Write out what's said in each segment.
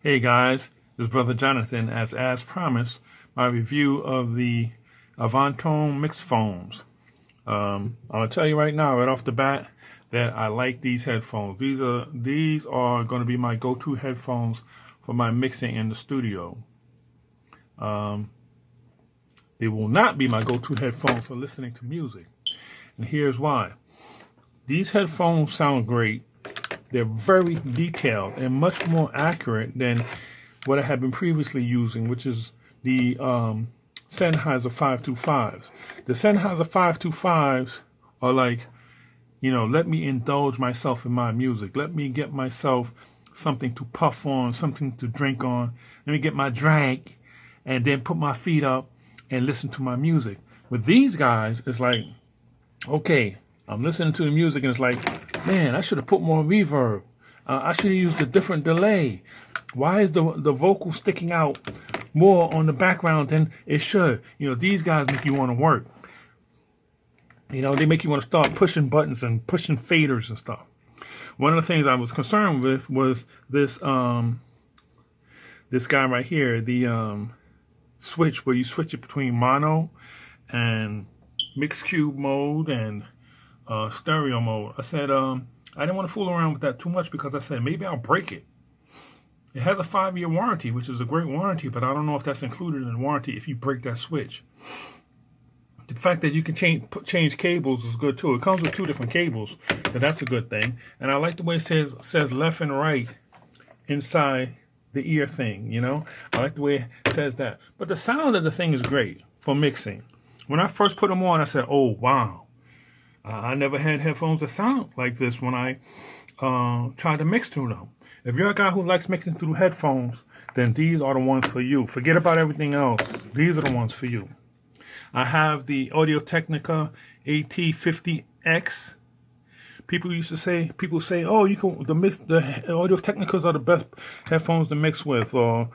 Hey guys, this is Brother Jonathan. As promised, my review of the Avantone Mixphones. I'm gonna tell you right now, right off the bat, that I like these headphones. These are going to be my go-to headphones for my mixing in the studio. They will not be my go-to headphones for listening to music, and here's why. These headphones sound great. They're very detailed and much more accurate than what I have been previously using, which is the Sennheiser 525s. The Sennheiser 525s are like, let me indulge myself in my music. Let me get myself something to puff on, something to drink on. Let me get my drink and then put my feet up and listen to my music. With these guys, it's like, okay, I'm listening to the music and it's like, man, I should have put more reverb. I should have used a different delay. Why is the vocal sticking out more on the background than it should? These guys make you want to work. They make you want to start pushing buttons and pushing faders and stuff. One of the things I was concerned with was this this guy right here, the switch where you switch it between mono and mixed cube mode and stereo mode. I said I didn't want to fool around with that too much because I said maybe I'll break it. It has a 5-year warranty, which is a great warranty, but I don't know if that's included in the warranty if you break that switch. The fact that you can change cables is good too. It comes with 2 different cables, so that's a good thing. And I like the way it says left and right inside the ear thing. I like the way it says that. But the sound of the thing is great for mixing. When I first put them on, I said, "Oh wow." I never had headphones that sound like this when I tried to mix through them. If you're a guy who likes mixing through headphones, then these are the ones for you. Forget about everything else. These are the ones for you. I have the Audio-Technica AT50X. People say, oh, the Audio-Technicas are the best headphones to mix with, or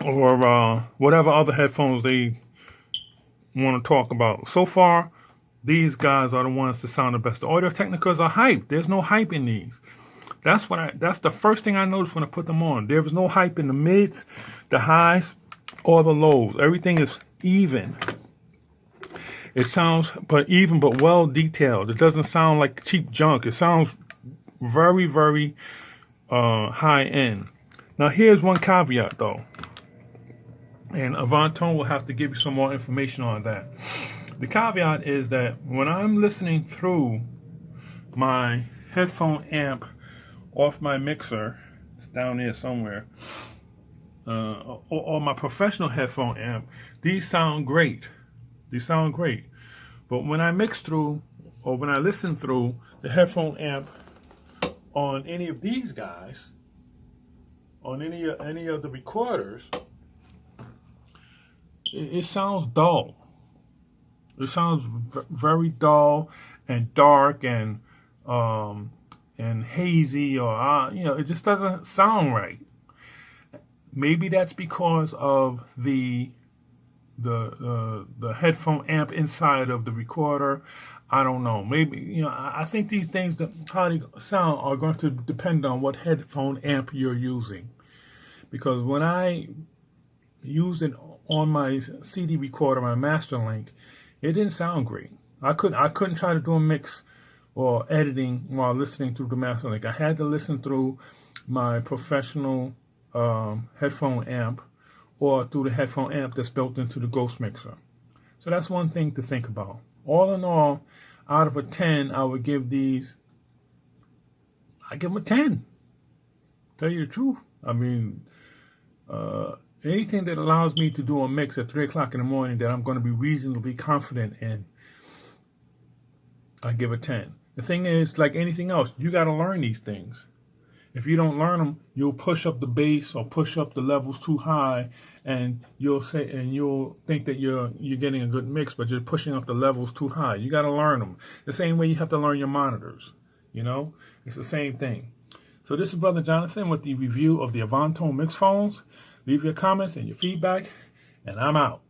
whatever other headphones they want to talk about. So far, these guys are the ones that sound the best. The Audio-Technicas are hype. There's no hype in these. That's the first thing I noticed when I put them on. There was no hype in the mids, the highs, or the lows. Everything is even. It sounds even but well detailed. It doesn't sound like cheap junk. It sounds very, very high end. Now here's one caveat though. And Avantone will have to give you some more information on that. The caveat is that when I'm listening through my headphone amp off my mixer, it's down there somewhere, or my professional headphone amp, these sound great. But when I mix through, or when I listen through the headphone amp on any of these guys, on any of the recorders, it sounds dull. It sounds very dull and dark and hazy, or it just doesn't sound right. Maybe that's because of the headphone amp inside of the recorder. I don't know. Maybe I think these things, how they sound, are going to depend on what headphone amp you're using. Because when I use it on my CD recorder, my Masterlink, it didn't sound great. I couldn't try to do a mix or editing while listening through the Masterlink. I had to listen through my professional headphone amp or through the headphone amp that's built into the Ghost Mixer. So that's one thing to think about. All in all, out of a 10, I would give these, I give them a 10. Tell you the truth. I mean, anything that allows me to do a mix at 3 o'clock in the morning that I'm going to be reasonably confident in, I give a 10. The thing is, like anything else, you got to learn these things. If you don't learn them, you'll push up the bass or push up the levels too high, and you'll think that you're getting a good mix, but you're pushing up the levels too high. You got to learn them. The same way you have to learn your monitors. It's the same thing. So this is Brother Jonathan with the review of the Avantone Mixphones. Leave your comments and your feedback, and I'm out.